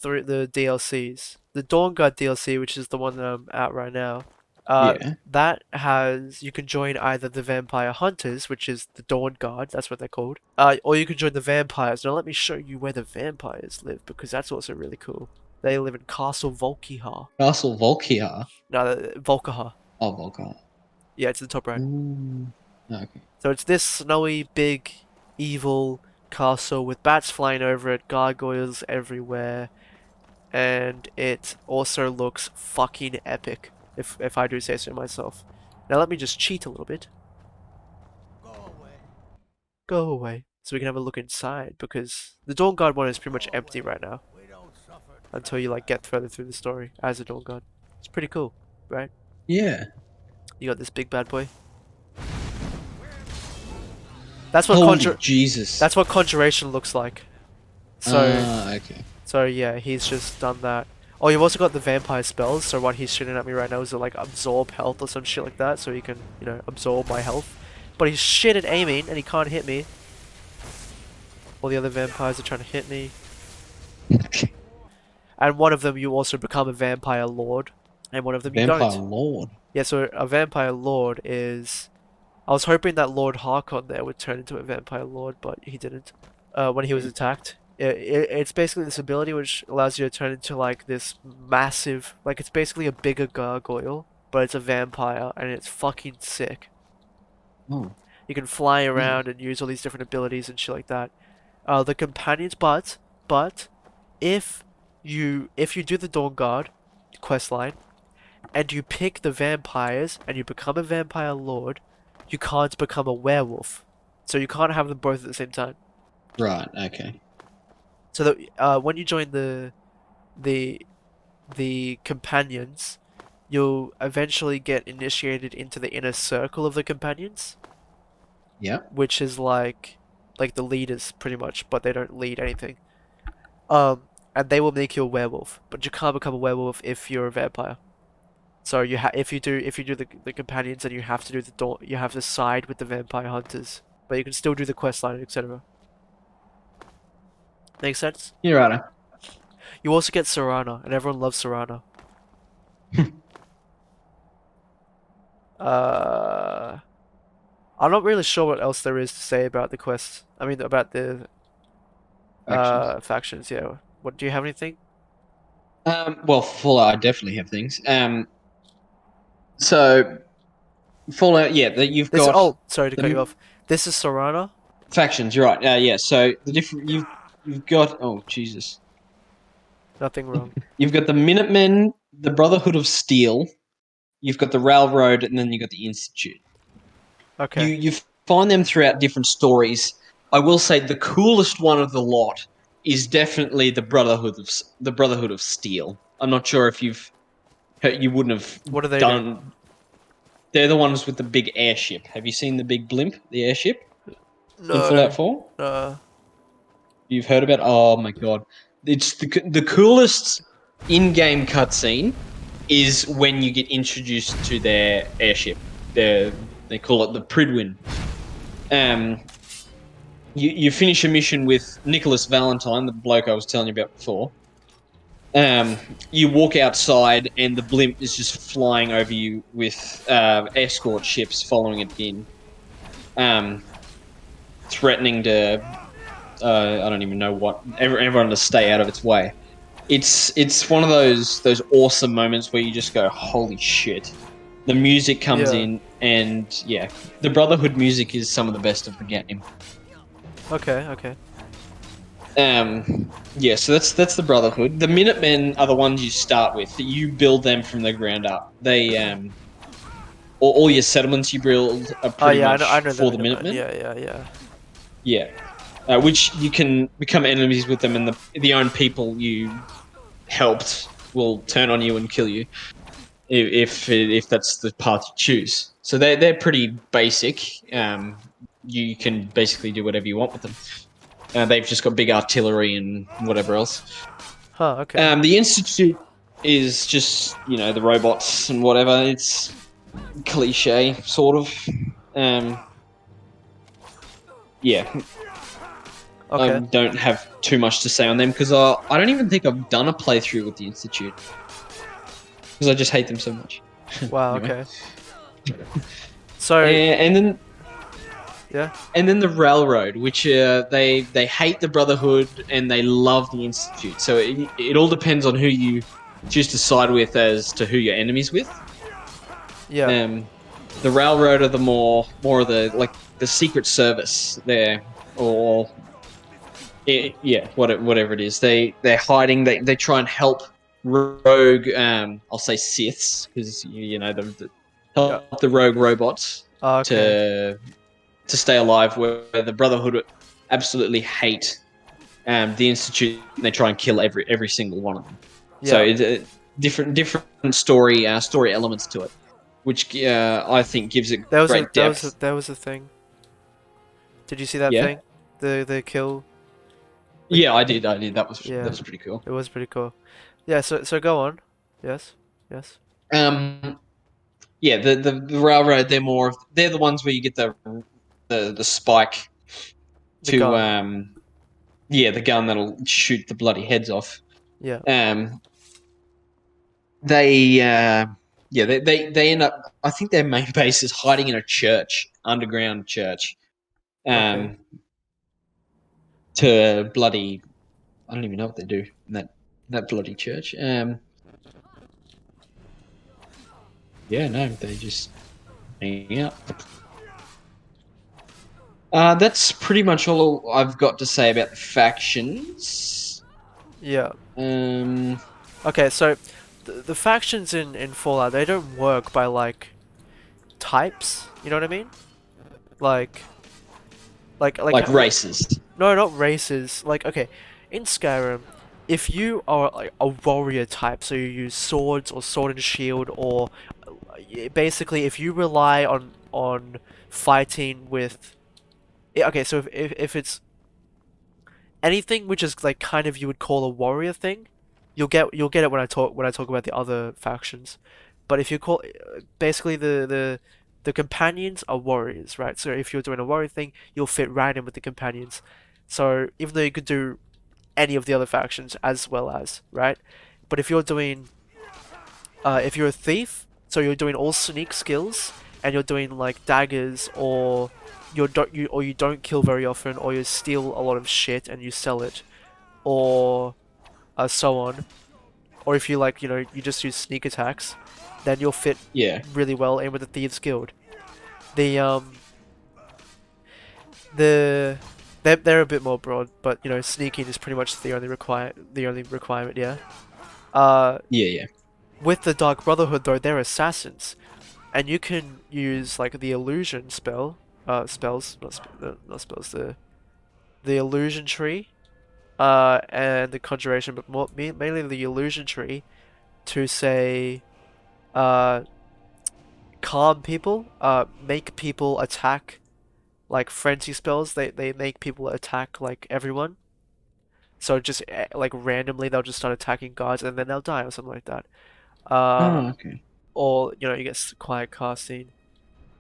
DLCs. The Dawn Guard DLC, which is the one that I'm at right now. yeah. That has you can join either the Vampire Hunters, which is the Dawn Guard, that's what they're called. Or you can join the Vampires. Now let me show you where the vampires live because that's also really cool. They live in Castle Volkihar. Castle Volkihar. No, Volkihar. Oh, Volkihar. Yeah, it's in the top right. Ooh. Okay. So it's this snowy, big, evil castle with bats flying over it, gargoyles everywhere, and it also looks fucking epic, if I do say so myself. Now let me just cheat a little bit. Go away. So we can have a look inside, because the Dawn Guard one is pretty much empty right now. Until you like get further through the story as a Dawn Guard. It's pretty cool, right? Yeah. You got this big bad boy. That's what Holy Jesus. That's what Conjuration looks like. So okay. so yeah, he's just done that. Oh, you've also got the vampire spells, so what he's shooting at me right now is to like absorb health or some shit like that, so he can, you know, absorb my health. But he's shit at aiming and he can't hit me. All the other vampires are trying to hit me. And one of them you also become a vampire lord. And one of them you Vampire don't. Lord. Yeah, so a vampire lord is... I was hoping that Lord Harkon there would turn into a vampire lord, but he didn't. When he was attacked. It's basically this ability which allows you to turn into like this massive... Like it's basically a bigger gargoyle, but it's a vampire, and it's fucking sick. Oh. You can fly around and use all these different abilities and shit like that. The companions, but if you do the Dawn Guard questline and you pick the vampires and you become a vampire lord, you can't become a werewolf. So you can't have them both at the same time. Right, okay. So that when you join the companions, you'll eventually get initiated into the inner circle of the companions, Yeah. which is like the leaders pretty much, but they don't lead anything. And they will make you a werewolf, but you can't become a werewolf if you're a vampire. So if you do the companions, then you have to do you have to side with the vampire hunters, but you can still do the questline, etc. Make sense? You're right. You also get Serana, and everyone loves Serana. I'm not really sure what else there is to say about the quests. I mean, about the factions. Yeah. What do you have anything? Well, Fallout, I definitely have things. So Fallout, yeah, that you've This. got Oh, sorry to cut you the off. This is Sorana. factions. You're right. Yeah. So the different you've got. Oh Jesus. Nothing wrong. You've got the Minutemen, the Brotherhood of Steel. You've got the Railroad, and then you've got the Institute. Okay. You find them throughout different stories. I will say the coolest one of the lot is definitely the Brotherhood of Steel. I'm not sure if you wouldn't have What do they do? done. They're the ones with the big airship. Have you seen the big blimp, the airship in Fallout No. 4? Uh. You've heard about? Oh my god, it's the coolest in-game cutscene is when you get introduced to their airship. They call it the Pridwin. Um, you finish a mission with Nicholas Valentine, the bloke I was telling you about before. You walk outside, and the blimp is just flying over you with escort ships following it in, threatening to I don't even know what everyone to stay out of its way. It's one of those awesome moments where you just go, holy shit. The music comes Yeah. in, and yeah, the Brotherhood music is some of the best of the game. Okay. Okay. Yeah, so that's the Brotherhood. The Minutemen are the ones you start with. You build them from the ground up. They all your settlements you build are Oh pretty yeah. much I know for them. the Minutemen. Yeah. Yeah. Yeah. Yeah, which you can become enemies with them, and the own people you helped will turn on you and kill you if that's the path you choose. So they're pretty basic. You can basically do whatever you want with them. They've just got big artillery and whatever else. Huh. Okay. The Institute is just the robots and whatever. It's cliche sort of. Yeah, I Okay. don't have too much to say on them because I don't even think I've done a playthrough with the Institute because I just hate them so much. Wow. Anyway. Okay. So And then yeah. the Railroad, which they hate the Brotherhood and they love the Institute. So it all depends on who you choose to side with as to who your enemies with. Yeah. The Railroad are the more of the Secret Service there, or whatever it is. They're hiding. They try and help rogue. I'll say Siths because help the rogue robots Oh, okay. to stay alive. Where the Brotherhood absolutely hate the Institute. And they try and kill every single one of them. Yeah. So it's different story elements to it, which I think gives it great depth. There was a thing. Did you see that Yeah. thing? The kill. Yeah, I did. That was Yeah. pretty cool. It was pretty cool. Yeah. So go on. Yes. Yes. Yeah, the Railroad. They're the ones where you get the spike The to gun. the gun that'll shoot the bloody heads off. Yeah. They they end up. I think their main base is hiding in a church, underground church. Okay. To bloody, I don't even know what they do in that bloody church. Yeah, no, they just hang out. That's pretty much all I've got to say about the factions. Yeah. Um, Okay. So the factions in Fallout, they don't work by like types. You know what I mean? Like like races. No, not races. Like, okay, in Skyrim, if you are like a warrior type, so you use swords or sword and shield, or basically if you rely on fighting with, okay, so if it's anything which is like kind of you would call a warrior thing, you'll get it when I talk about the other factions. But if you call basically the companions are warriors, right? So if you're doing a warrior thing, you'll fit right in with the companions. So even though you could do any of the other factions as well as, right? But if you're doing if you're a thief, so you're doing all sneak skills and you're doing like daggers, or you don't kill very often, or you steal a lot of shit and you sell it, or so on. or if you like, you just use sneak attacks, then you'll fit Yeah. really well in with the Thieves Guild. The the they're a bit more broad, but sneaking is pretty much the only requirement, yeah. Yeah, yeah. With the Dark Brotherhood though, they're assassins, and you can use like the illusion spells, not spells, the illusion tree, and the conjuration, but mainly the illusion tree to say, uh, calm people, make people attack like frenzy spells. They make people attack like everyone. So just like randomly they'll just start attacking guards and then they'll die or something like that. Uh, Oh, okay. or you get quiet casting.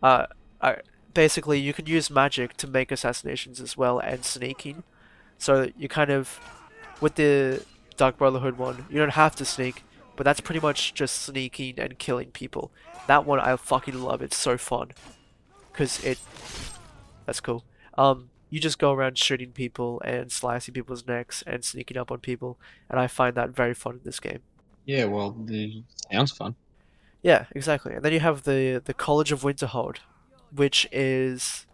Uh, I, basically you can use magic to make assassinations as well and sneaking. So you kind of with the Dark Brotherhood one, you don't have to sneak, but that's pretty much just sneaking and killing people. That one I fucking love. It's so fun because that's cool. You just go around shooting people and slicing people's necks and sneaking up on people, and I find that very fun in this game. Yeah, well, sounds fun. Yeah, exactly. And then you have the College of Winterhold, which is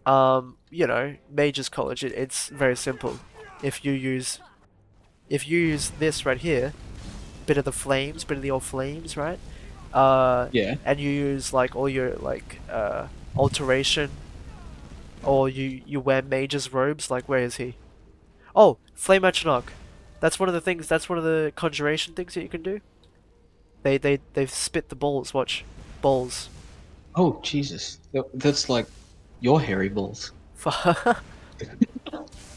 Mage's College. It's very simple. If you use this right here, bit of the old flames, right? Yeah. And you use like all your like alteration, or you wear mage's robes. Like where is he? Oh, Flame Atronach. That's one of the things. That's one of the conjuration things that you can do. They've spit the balls. Watch, balls. Oh, Jesus. That's like your hairy balls.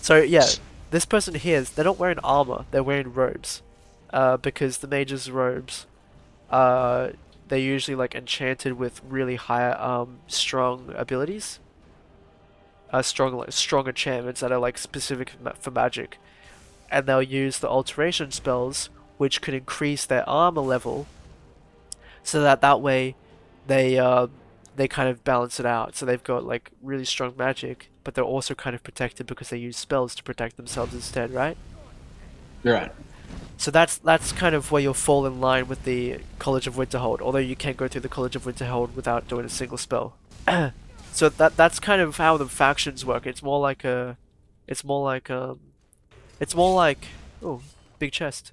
So yeah, this person here, they're not wearing armor. They're wearing robes, because the mage's robes, they're usually like enchanted with really high strong abilities. Strong enchantments that are like specific for magic, and they'll use the alteration spells, which could increase their armor level, so that way, they kind of balance it out. So they've got like really strong magic, but they're also kind of protected because they use spells to protect themselves instead, right? Right. So that's kind of where you'll fall in line with the College of Winterhold, although you can't go through the College of Winterhold without doing a single spell. So that's kind of how the factions work. It's more like it's more like oh, big chest.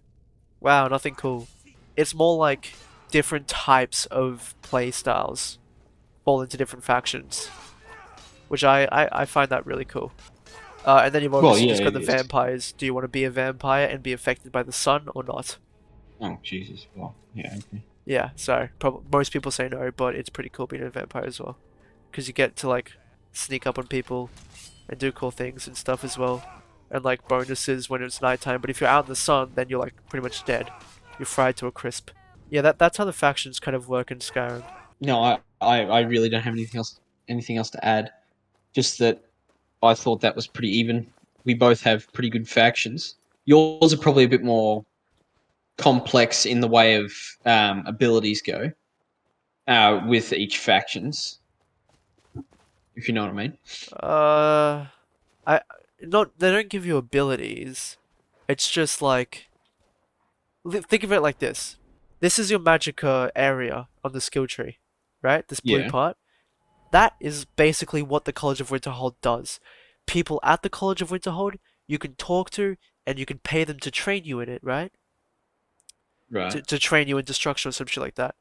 Wow, nothing cool. It's more like different types of play styles fall into different factions, which I find that really cool. And then you've Well, obviously yeah, just got the it is. vampires. Do you want to be a vampire and be affected by the sun or not? Oh, Jesus. Well, yeah, okay. Yeah, so most people say no, but it's pretty cool being a vampire as well, because you get to like sneak up on people and do cool things and stuff as well, and like bonuses when it's nighttime. But if you're out in the sun, then you're like pretty much dead. You're fried to a crisp. Yeah, that's how the factions kind of work in Skyrim. No, I really don't have anything else to add. Just that I thought that was pretty even. We both have pretty good factions. Yours are probably a bit more complex in the way of abilities go with each factions, if you know what I mean. Uh, I not they don't give you abilities. It's just like think of it like this. This is your magicka area on the skill tree, right? This blue Yeah. part. That is basically what the College of Winterhold does. People at the College of Winterhold you can talk to and you can pay them to train you in it, right? Right. To train you in destruction or some shit like that.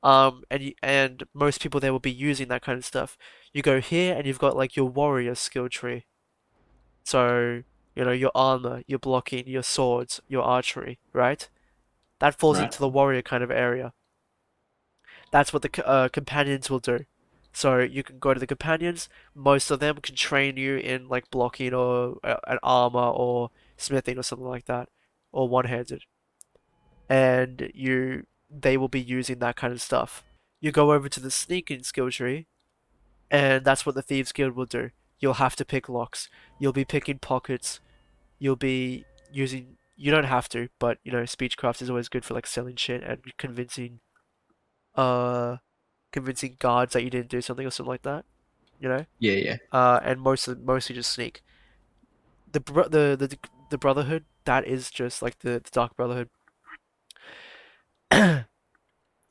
And most people there will be using that kind of stuff. You go here and you've got like your warrior skill tree. So, your armor, your blocking, your swords, your archery, right? That falls Right. into the warrior kind of area. That's what the companions will do. So you can go to the companions. Most of them can train you in like blocking or an armor or smithing or something like that, or one-handed. And they will be using that kind of stuff. You go over to the sneaking skill tree, and that's what the Thieves Guild will do. You'll have to pick locks. You'll be picking pockets. You'll be using. You don't have to, but speechcraft is always good for like selling shit and uh, convincing guards that you didn't do something or something like that. You know. Yeah, yeah. And mostly just sneak. The Brotherhood, that is just like the Dark Brotherhood.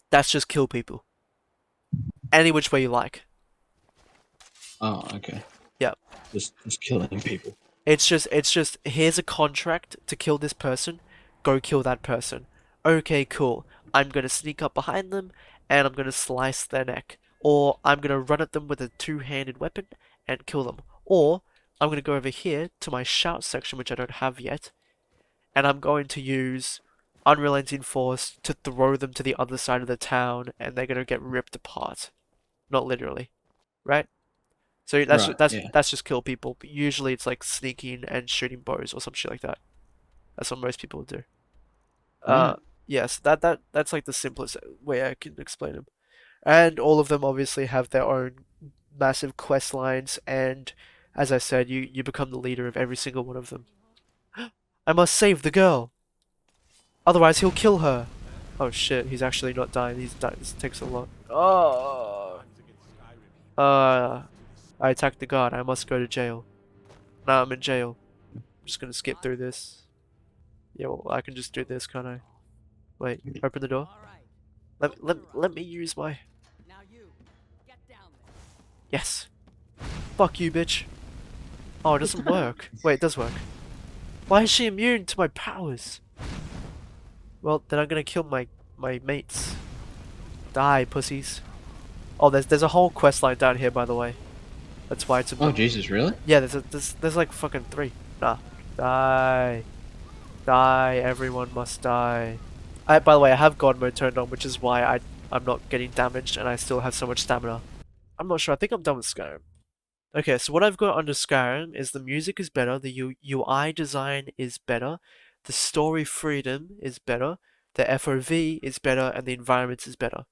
That's just kill people. Any which way you like. Oh, okay. Yeah. Just killing people. It's just here's a contract to kill this person, go kill that person. Okay, cool. I'm gonna sneak up behind them and I'm gonna slice their neck. Or I'm gonna run at them with a two-handed weapon and kill them. Or I'm gonna go over here to my shout section, which I don't have yet, and I'm going to use Unrelenting Force to throw them to the other side of the town and they're gonna get ripped apart. Not literally. Right? So Right, yeah. that's just kill people. But usually it's like sneaking and shooting bows or some shit like that. That's what most people would do. Right. Yes, that's like the simplest way I can explain them. And all of them obviously have their own massive quest lines. And as I said, you become the leader of every single one of them. I must save the girl, otherwise he'll kill her. Oh shit, he's actually not dying. He's dying. This takes a lot. Oh. I attacked the guard. I must go to jail. Now I'm in jail. I'm just gonna skip through this. Yeah, well, I can just do this, can't I? Wait, open the door. Let me use my. Now you get down there. Yes. Fuck you, bitch. Oh, it doesn't work. Wait, it does work. Why is she immune to my powers? Well, then I'm gonna kill my mates. Die, pussies. Oh, there's a whole quest line down here, by the way. That's why it's Oh, important. Jesus, really? Yeah, there's like fucking 3. Nah. Die. Die. Everyone must die. By the way, I have God mode turned on, which is why I'm not getting damaged and I still have so much stamina. I'm not sure. I think I'm done with Skyrim. Okay, so what I've got under Skyrim is the music is better, the UI design is better, the story freedom is better, the FOV is better, and the environment is better.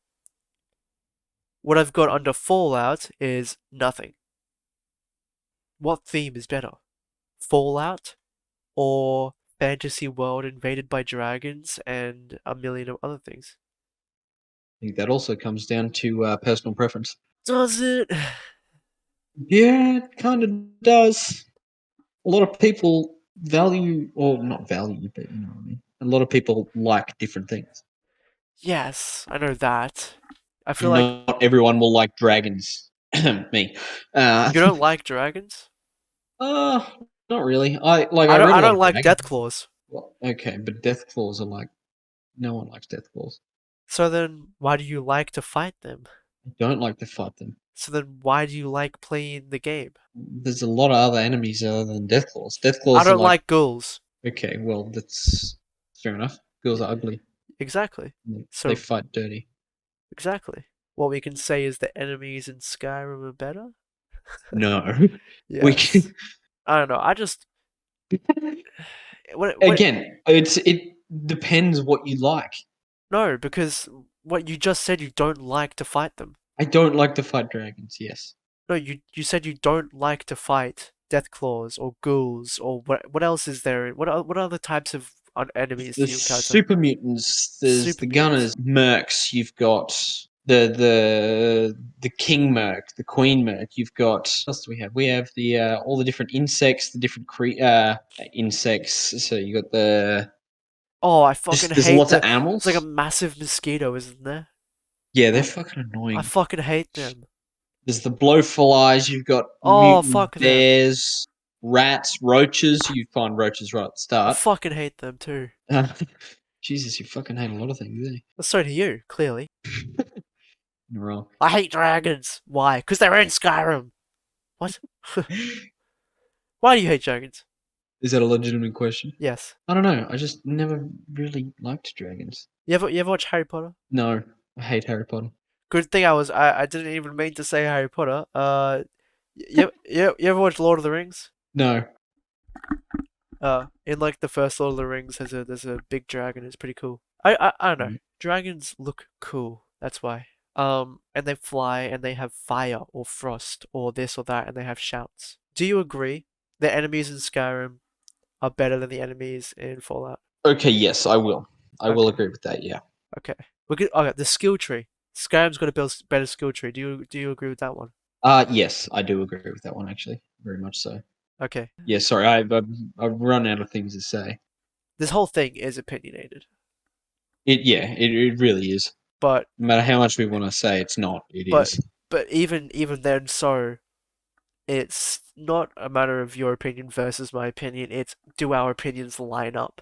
What I've got under Fallout is nothing. What theme is better? Fallout or fantasy world invaded by dragons and a million of other things? I think that also comes down to personal preference. Does it? Yeah, it kind of does. A lot of people value, or not value, but you know what I mean. A lot of people like different things. Yes, I know that. I feel And like not everyone will like dragons. Me. Uh, you don't like dragons? uh, not really. I I read a don't lot of like dragons. death claws. Well, okay, but death claws are like no one likes death claws. So then why do you like to fight them? I don't like to fight them. So then why do you like playing the game? There's a lot of other enemies other than death claws. Death I claws are don't like like ghouls. okay, well that's fair enough. Girls are ugly. Exactly. They So fight dirty. exactly. What we can say is the enemies in Skyrim are better? No, we Yes. can. I don't know. I just what Again, it depends what you like. no, because what you just said you don't like to fight them. I don't like to fight dragons. Yes, No, you said you don't like to fight deathclaws or ghouls or what else is there? What other types of enemies do the you encounter? super mutants. There's Super the mutants. gunners, mercs. You've got the king merc, the queen merc. You've got what else do we have? We have the all the different insects, the different insects. So you got the Oh, I fucking there's hate lots of the. It's like a animals. massive mosquito, isn't there? Yeah, they're fucking I annoying. fucking hate them. There's the blowflies. You've got Oh, mutant fuck them. bears, rats, roaches. You find roaches right at the I start. fucking hate them too. Jesus, you fucking hate a lot of things, eh? So do you, clearly. You're wrong. I hate dragons. Why? Because they're in Skyrim. What? Why do you hate dragons? Is that a legitimate question? Yes. I don't know. I just never really liked dragons. You ever watch Harry Potter? No, I hate Harry Potter. Good thing I didn't even mean to say Harry Potter. You ever watch Lord of the Rings? No. In like the first Lord of the Rings, there's a big dragon. It's pretty cool. I don't know. Mhm. Dragons look cool. That's why. And they fly and they have fire or frost or this or that and they have shouts. Do you agree the enemies in Skyrim are better than the enemies in Fallout? Okay, yes, I will. I will Okay. agree with that. Yeah. Okay. Okay. The skill tree. Skyrim's got a better skill tree. Do you agree with that one? Yes, I do agree with that one actually, very much so. Okay. Yeah, sorry, I've run out of things to say. This whole thing is opinionated. It really is. But No matter how much we want to say it's not, it but is. but even then, so it's not a matter of your opinion versus my opinion. It's do our opinions line up?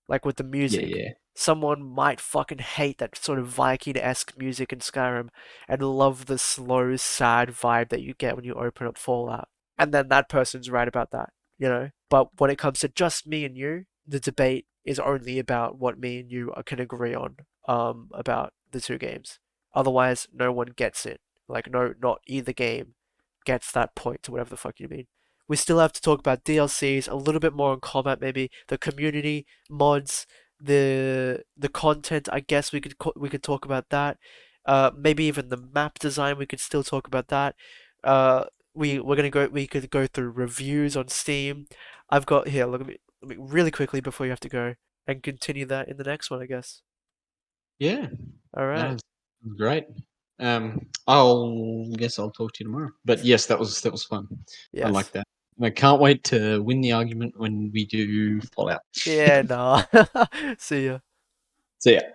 Like with the Yeah, music. yeah. Someone might fucking hate that sort of Viking-esque music in Skyrim and love the slow, sad vibe that you get when you open up Fallout. And then that person's right about that, you know? But when it comes to just me and you, the debate is only about what me and you can agree on, about the two games. Otherwise, no one gets it. Like, no, not either game gets that point to whatever the fuck you mean. We still have to talk about DLCs, a little bit more on combat, maybe the community, mods, the content. I guess we could talk about that. Maybe even the map design. We could still talk about that. Uh, we could go through reviews on Steam. I've got here. Let me really quickly before you have to go and continue that in the next one, I guess. Yeah. All right. That's great. I'll guess I'll talk to you tomorrow. But yes, that was fun. I Yes. like that. I can't wait to win the argument when we do Fallout. Yeah. Nah. See ya. So yeah.